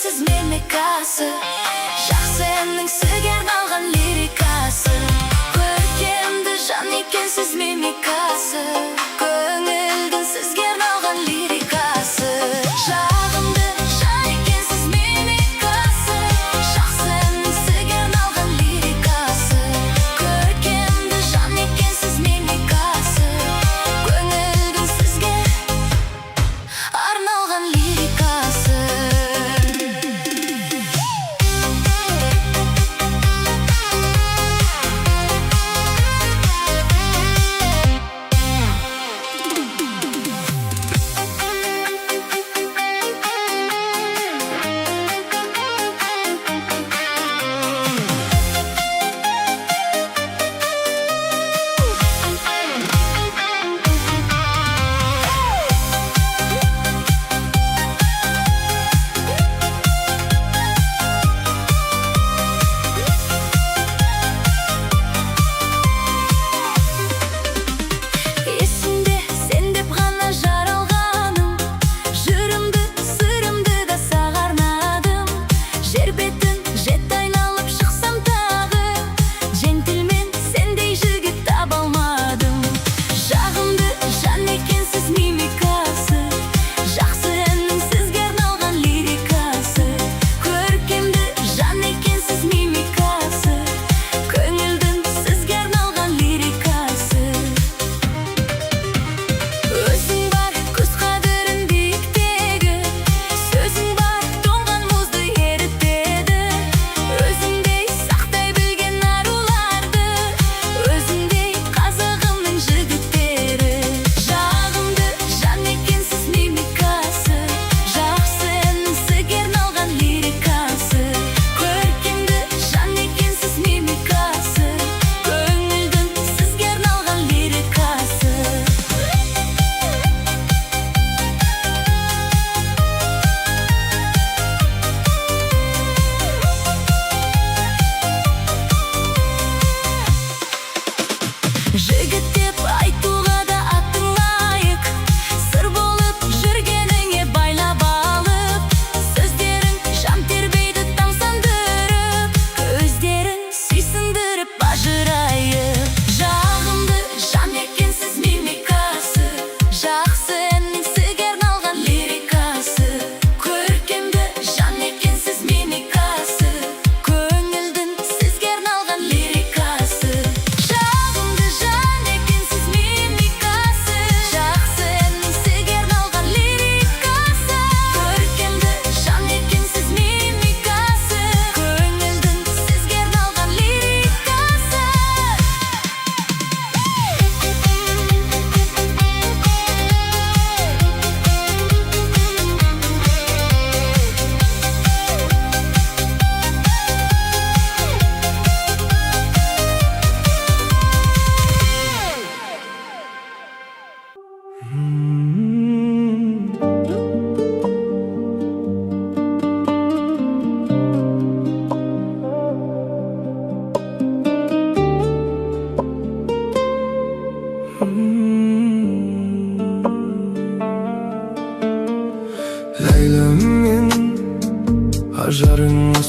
Сіз мимикасы, жақсы әннің сізге арналған лирикасы. Көркемді жан екенсіз мимикасы, көңілдің сізге арналған лирикасы. Жағымды жан екенсіз мимикасы, жақсы әннің сізге арналған лирикасы. Көркемді жан екенсіз мимикасы, көңілдің сізге арналған лирикасы.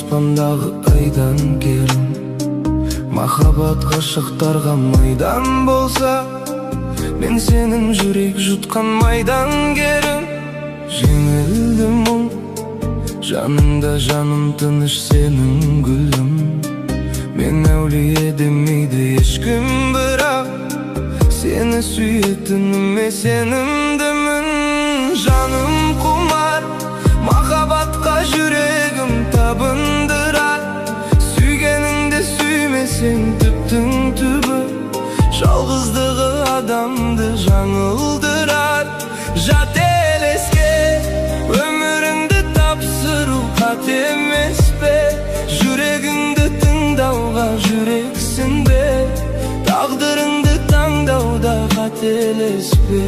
аспандагы айдан керим. Махаббат гашыктарга майдан болса, мен сенин жүрек жуткан майдан керим. Жеңилдим мұң, жаныңда жаным тыныш сенің гүлім. Мен әулие демейді ешкім, бірақ сені сүйетініме сенімдімін. Жаным құмар, махаббатқа жүрегім табындырар. Сүйгеніңді сүймесең түптің түбі, жалғыздығы адамды жаңылдырар. Жат елеске өміріңді тапсыру қат емес пе? Жүрегіңді тыңдауға жүрексің бе? Тағдырыңды таңдауда қателеспе.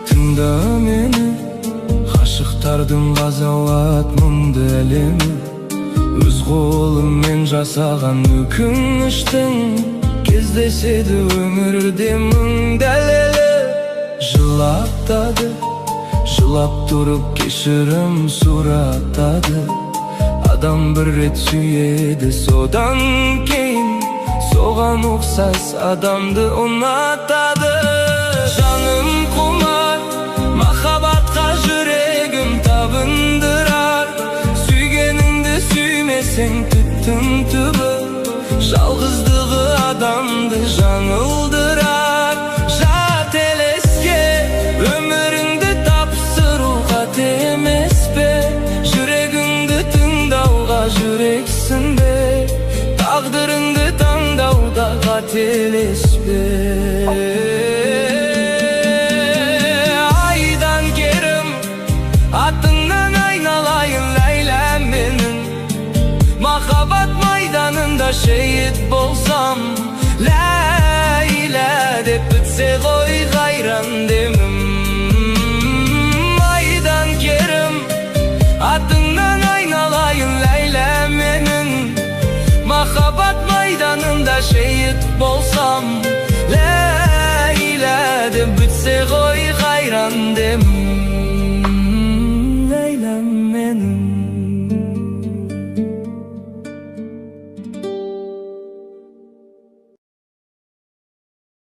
Тыңда мені, ғашықтардың ғазауат мұңды әлемі. Өз қолыммен жасаған өкініштің кездеседі өмірде мың дәлелі. Жылаттады, жылап тұрып кешірім сұратады. Адам бір рет сүйеді, содан кейін соған ұқсас адамды ұнатады. Жаным құмар, махаббатқа жүрегім табындырар. Сүйгеніңді сүймесең түптің түбі, жалғыздығы адамды жаңылдырар. Жат елеске өміріңді тапсыру қат емес пе? Жүрегіңді тыңдауға жүрексің бе? Тағдырыңды таңдауда қателеспе. Атыңнан айналайын Ләйлә менің, махаббат майданында шейіт болсам. Ләйлә деп бітсе ғой қайран демім. Майдан керім, атыңнан айналайын Ләйлә менің, махаббат майданында шейіт болсам. Ләйлә деп бітсе ғой қайран демім. Ләйлә менің.